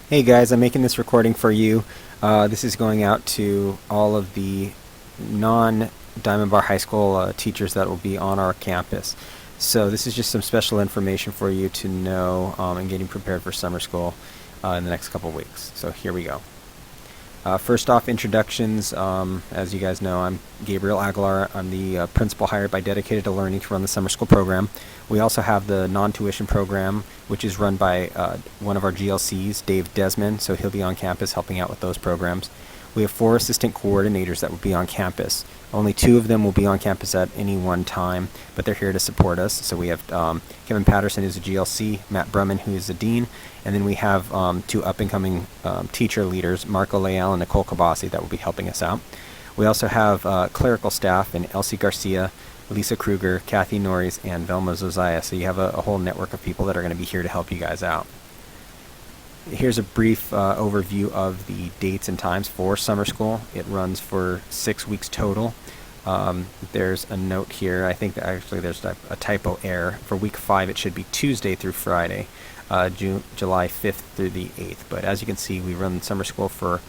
Hey guys, I'm making this recording for you. This is going out to all of the non-Diamond Bar High School teachers that will be on our campus. So this is just some special information for you to know and getting prepared for summer school in the next couple weeks. So here we go. First off, introductions. As you guys know, I'm Gabriel Aguilar. I'm the principal hired by Dedicated to Learning to run the summer school program. We also have the non-tuition program, which is run by one of our GLCs, Dave Desmond, so he'll be on campus helping out with those programs. We have 4 assistant coordinators that will be on campus. Only 2 of them will be on campus at any one time, but they're here to support us. So we have Kevin Patterson, who's a GLC, Matt Brumman, who is the dean, and then we have 2 up-and-coming teacher leaders, Marco Leal and Nicole Kabasi, that will be helping us out. We also have clerical staff in Elsie Garcia, Lisa Kruger, Kathy Norris, and Velma Zosiah. So you have a whole network of people that are going to be here to help you guys out. Here's a brief overview of the dates and times for summer school. It runs for 6 weeks total. There's a note here. I think that actually there's a typo error. For week 5, it should be Tuesday through Friday, July 5th through the 8th. But as you can see, we run summer school for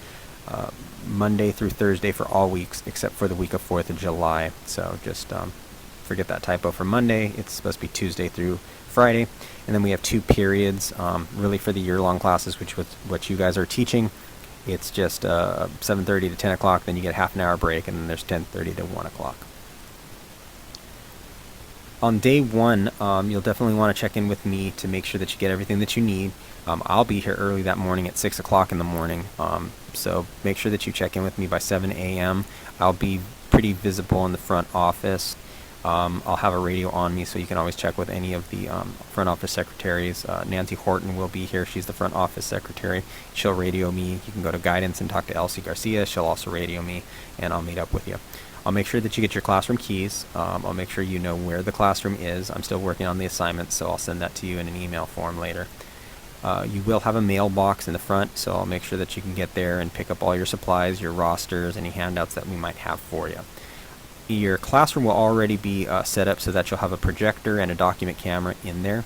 Monday through Thursday for all weeks except for the week of 4th of July. So just forget that typo. For Monday, it's supposed to be Tuesday through Friday. And then we have 2 periods, really for the year-long classes, which was what you guys are teaching. It's just 7:30 to 10 o'clock, then you get half an hour break, and then there's 10:30 to 1 o'clock. On day 1, you'll definitely want to check in with me to make sure that you get everything that you need. I'll be here early that morning at 6 o'clock in the morning, so make sure that you check in with me by 7 a.m. I'll be pretty visible in the front office. I'll have a radio on me, so you can always check with any of the front office secretaries. Nancy Horton will be here. She's the front office secretary. She'll radio me. You can go to guidance and talk to Elsie Garcia. She'll also radio me, and I'll meet up with you. I'll make sure that you get your classroom keys. I'll make sure you know where the classroom is. I'm still working on the assignments, so I'll send that to you in an email form later. You will have a mailbox in the front, so I'll make sure that you can get there and pick up all your supplies, your rosters, any handouts that we might have for you. Your classroom will already be set up so that you'll have a projector and a document camera in there.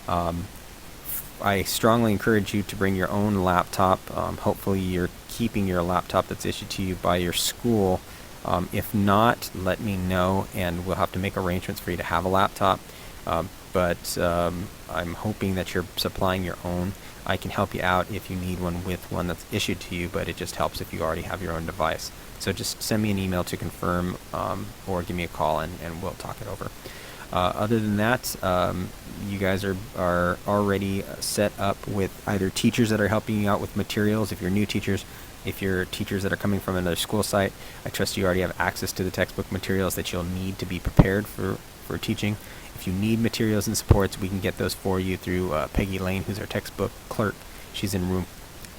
I strongly encourage you to bring your own laptop. Hopefully you're keeping your laptop that's issued to you by your school. If not, let me know and we'll have to make arrangements for you to have a laptop. But I'm hoping that you're supplying your own. I can help you out if you need one with one that's issued to you, but it just helps if you already have your own device. So just send me an email to confirm or give me a call and we'll talk it over. Other than that, you guys are already set up with either teachers that are helping you out with materials. If you're new teachers, if you're teachers that are coming from another school site, I trust you already have access to the textbook materials that you'll need to be prepared for teaching. If you need materials and supports, we can get those for you through Peggy Lane, who's our textbook clerk. She's in room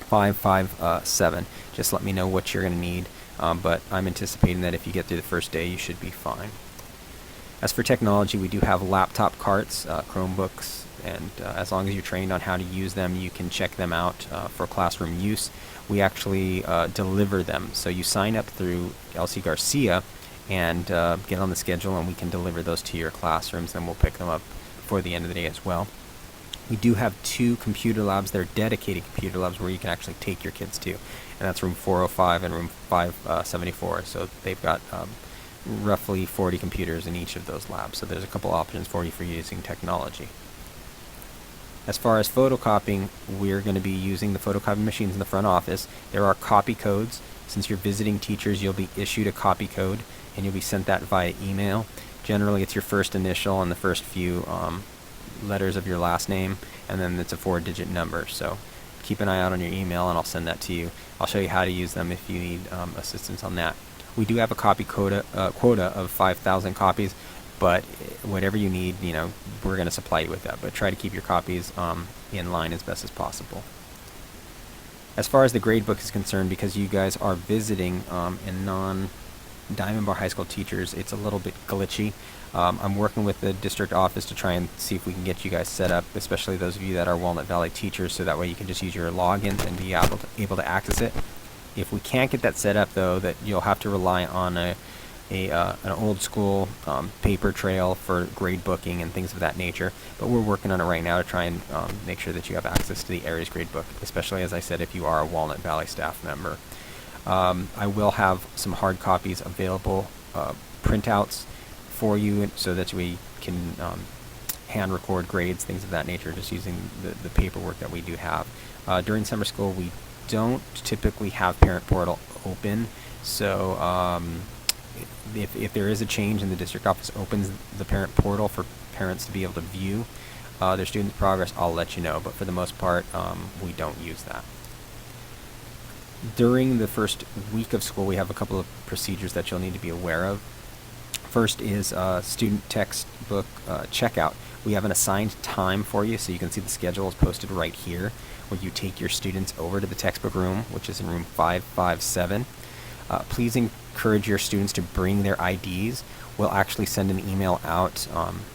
557. Just let me know what you're going to need, but I'm anticipating that if you get through the first day, you should be fine. As for technology, we do have laptop carts, Chromebooks, and as long as you're trained on how to use them, you can check them out for classroom use. We actually deliver them, so you sign up through Elsie Garcia and get on the schedule, and we can deliver those to your classrooms, and we'll pick them up before the end of the day as well. We do have 2 computer labs. They're dedicated computer labs where you can actually take your kids to, and that's room 405 and room 574. So they've got roughly 40 computers in each of those labs, so there's a couple options for you for using technology. As far as photocopying, we're going to be using the photocopy machines in the front office. There are copy codes. Since you're visiting teachers, you'll be issued a copy code, and you'll be sent that via email. Generally, it's your first initial and the first few letters of your last name, and then it's a 4-digit number. So keep an eye out on your email, and I'll send that to you. I'll show you how to use them if you need assistance on that. We do have a copy quota of 5,000 copies, but whatever you need, we're going to supply you with that. But try to keep your copies in line as best as possible. As far as the gradebook is concerned, because you guys are visiting and non-Diamond Bar High School teachers, it's a little bit glitchy. I'm working with the district office to try and see if we can get you guys set up, especially those of you that are Walnut Valley teachers, so that way you can just use your logins and be able to access it. If we can't get that set up, though, that you'll have to rely on a an old school paper trail for grade booking and things of that nature, but we're working on it right now to try and make sure that you have access to the Aries grade book, especially, as I said, if you are a Walnut Valley staff member. I will have some hard copies available, printouts for you, so that we can hand record grades, things of that nature, just using the paperwork that we do have. During summer school, we don't typically have Parent Portal open, so if there is a change and the district office opens the Parent Portal for parents to be able to view their students' progress, I'll let you know, but for the most part, we don't use that. During the first week of school, we have a couple of procedures that you'll need to be aware of. First is student textbook checkout. We have an assigned time for you, so you can see the schedule is posted right here, where you take your students over to the textbook room, which is in room 557. Please encourage your students to bring their IDs. We'll actually send an email out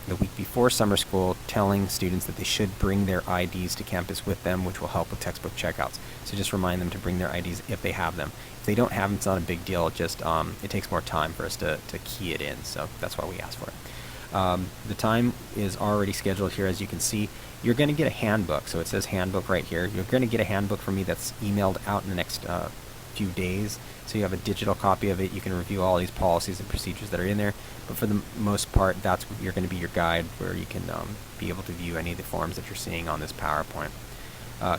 the week before summer school telling students that they should bring their IDs to campus with them, which will help with textbook checkouts. So just remind them to bring their IDs if they have them. If they don't have them, it's not a big deal. It just it takes more time for us to key it in, so that's why we ask for it. The time is already scheduled here, as you can see. You're going to get a handbook, so it says handbook right here. You're going to get a handbook from me that's emailed out in the next few days, so you have a digital copy of it. You can review all these policies and procedures that are in there, but for the most part, that's you're going to be your guide, where you can be able to view any of the forms that you're seeing on this PowerPoint.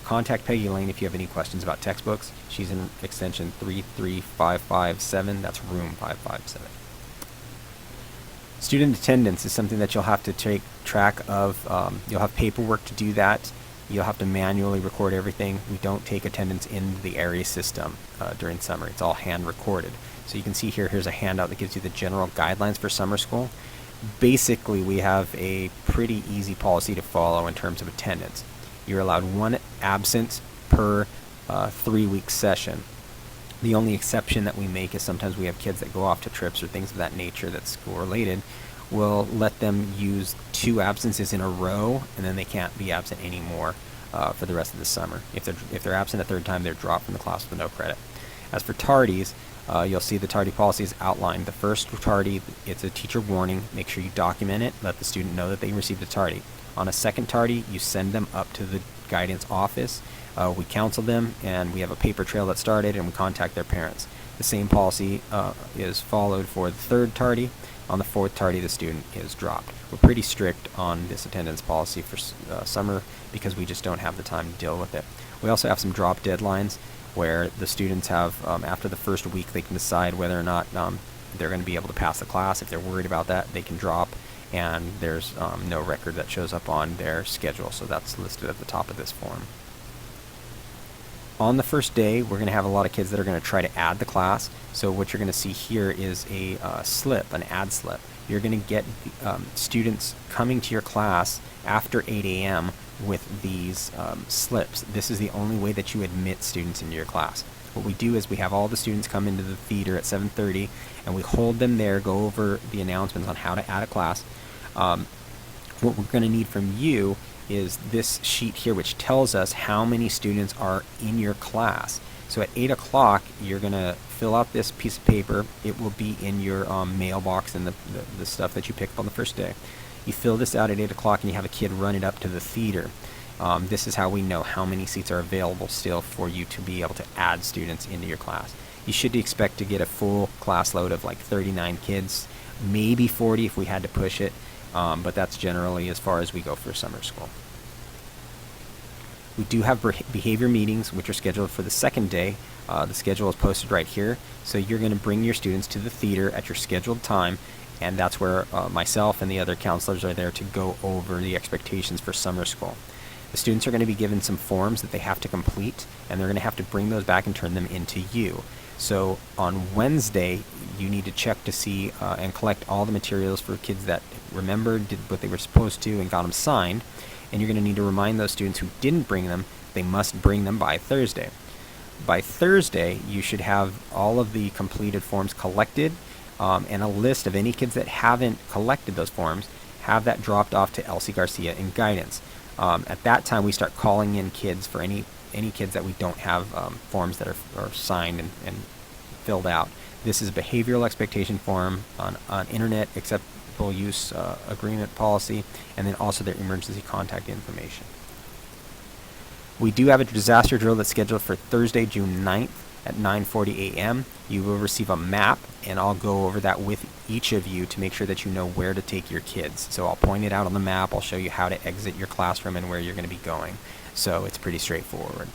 Contact Peggy Lane if you have any questions about textbooks. She's in extension 33557. That's room 557. Student attendance is something that you'll have to take track of. You'll have paperwork to do that. You'll have to manually record everything. We don't take attendance in the Aries system during summer. It's all hand recorded. So you can see here's a handout that gives you the general guidelines for summer school. Basically, we have a pretty easy policy to follow in terms of attendance. You're allowed one absence per 3-week session. The only exception that we make is sometimes we have kids that go off to trips or things of that nature that's school related. We'll let them use 2 absences in a row, and then they can't be absent anymore for the rest of the summer. If they're absent a third time, they're dropped from the class with no credit. As for tardies, you'll see the tardy policy is outlined. The first tardy, it's a teacher warning. Make sure you document it. Let the student know that they received a tardy. On a second tardy, you send them up to the guidance office. We counsel them, and we have a paper trail that started, and we contact their parents. The same policy is followed for the third tardy. On the fourth tardy, the student is dropped. We're pretty strict on this attendance policy for summer because we just don't have the time to deal with it. We also have some drop deadlines where the students have, after the first week, they can decide whether or not they're going to be able to pass the class. If they're worried about that, they can drop, and there's no record that shows up on their schedule, so that's listed at the top of this form. On the first day, we're going to have a lot of kids that are going to try to add the class. So what you're going to see here is a slip, an add slip. You're going to get students coming to your class after 8 a.m. with these slips. This is the only way that you admit students into your class. What we do is we have all the students come into the theater at 7:30, and we hold them there, go over the announcements on how to add a class. What we're going to need from you is this sheet here, which tells us how many students are in your class. So at 8 o'clock, you're going to fill out this piece of paper. It will be in your mailbox and the stuff that you picked up on the first day. You fill this out at 8 o'clock, and you have a kid run it up to the theater. This is how we know how many seats are available still for you to be able to add students into your class. You should expect to get a full class load of like 39 kids, maybe 40 if we had to push it. But that's generally as far as we go for summer school. We do have behavior meetings, which are scheduled for the second day. The schedule is posted right here. So you're going to bring your students to the theater at your scheduled time, and that's where myself and the other counselors are there to go over the expectations for summer school. The students are going to be given some forms that they have to complete, and they're going to have to bring those back and turn them into you. So on Wednesday, you need to check to see and collect all the materials for kids that remembered, did what they were supposed to, and got them signed. And you're going to need to remind those students who didn't bring them, they must bring them by Thursday. By Thursday, you should have all of the completed forms collected, and a list of any kids that haven't collected those forms. Have that dropped off to Elsie Garcia in guidance. At that time, we start calling in kids for any kids that we don't have forms that are signed and filled out. This is a behavioral expectation form on internet acceptable use agreement policy, and then also their emergency contact information. We do have a disaster drill that's scheduled for Thursday, June 9th at 9:40 a.m. You will receive a map, and I'll go over that with each of you to make sure that you know where to take your kids. So I'll point it out on the map. I'll show you how to exit your classroom and where you're going to be going. So it's pretty straightforward.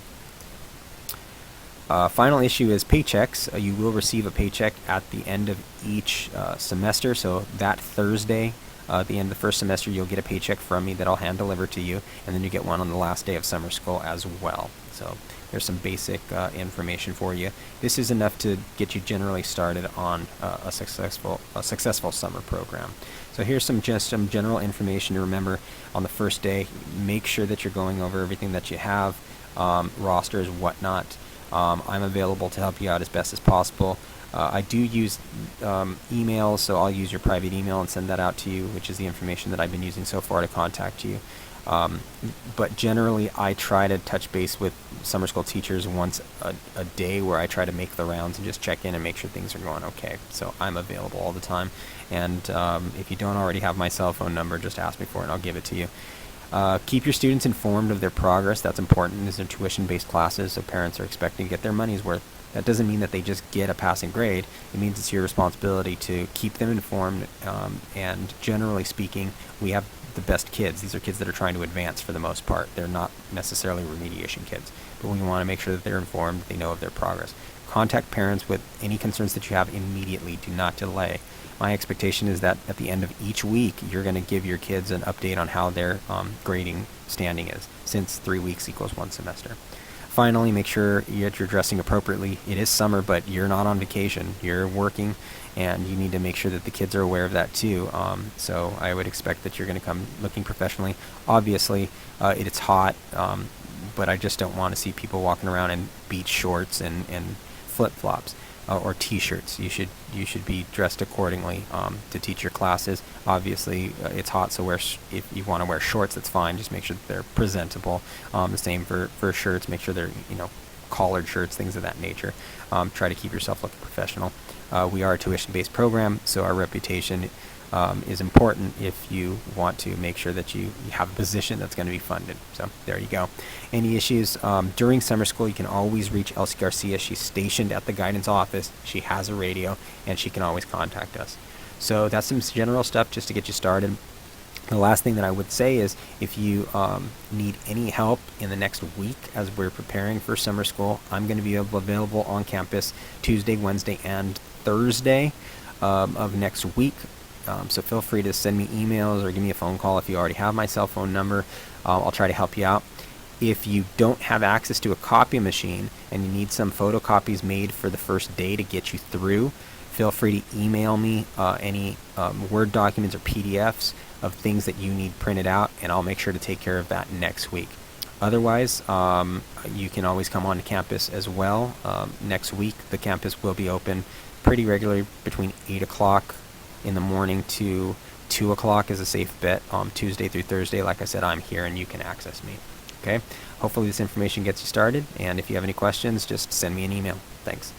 Final issue is paychecks. You will receive a paycheck at the end of each semester. So that Thursday, at the end of the first semester, you'll get a paycheck from me that I'll hand deliver to you, and then you get one on the last day of summer school as well. So there's some basic information for you. This is enough to get you generally started on a successful summer program. So here's some general information to remember on the first day. Make sure that you're going over everything that you have, rosters, whatnot. I'm available to help you out as best as possible. I do use emails, so I'll use your private email and send that out to you, which is the information that I've been using so far to contact you. But generally, I try to touch base with summer school teachers once a day, where I try to make the rounds and just check in and make sure things are going okay. So I'm available all the time. And if you don't already have my cell phone number, just ask me for it and I'll give it to you. Keep your students informed of their progress. That's important. These are tuition-based classes, so parents are expecting to get their money's worth. That doesn't mean that they just get a passing grade. It means it's your responsibility to keep them informed, and generally speaking, we have the best kids. These are kids that are trying to advance for the most part. They're not necessarily remediation kids, but we want to make sure that they're informed, they know of their progress. Contact parents with any concerns that you have immediately. Do not delay. My expectation is that at the end of each week, you're going to give your kids an update on how their grading standing is, since 3 weeks equals 1 semester. Finally, make sure you're dressing appropriately. It is summer, but you're not on vacation. You're working, and you need to make sure that the kids are aware of that too. So I would expect that you're going to come looking professionally. Obviously, it's hot, but I just don't want to see people walking around in beach shorts and flip-flops. Or t-shirts. You should be dressed accordingly to teach your classes. Obviously, it's hot, so if you want to wear shorts, that's fine. Just make sure that they're presentable. The same for shirts. Make sure they're collared shirts, things of that nature. Try to keep yourself looking professional. We are a tuition-based program, so our reputation is important if you want to make sure that you have a position that's going to be funded. So there you go. Any issues during summer school, you can always reach Elsie Garcia. She's stationed at the guidance office. She has a radio, and she can always contact us. So that's some general stuff just to get you started. The last thing that I would say is, if you need any help in the next week as we're preparing for summer school, I'm going to be available on campus Tuesday, Wednesday, and Thursday of next week. So feel free to send me emails or give me a phone call if you already have my cell phone number. I'll try to help you out. If you don't have access to a copy machine and you need some photocopies made for the first day to get you through, feel free to email me any Word documents or PDFs of things that you need printed out, and I'll make sure to take care of that next week. Otherwise, you can always come on to campus as well. Next week, the campus will be open pretty regularly between 8 o'clock in the morning to 2 o'clock is a safe bet. Tuesday through Thursday, like I said, I'm here and you can access me. Okay? Hopefully this information gets you started, and if you have any questions, just send me an email. Thanks.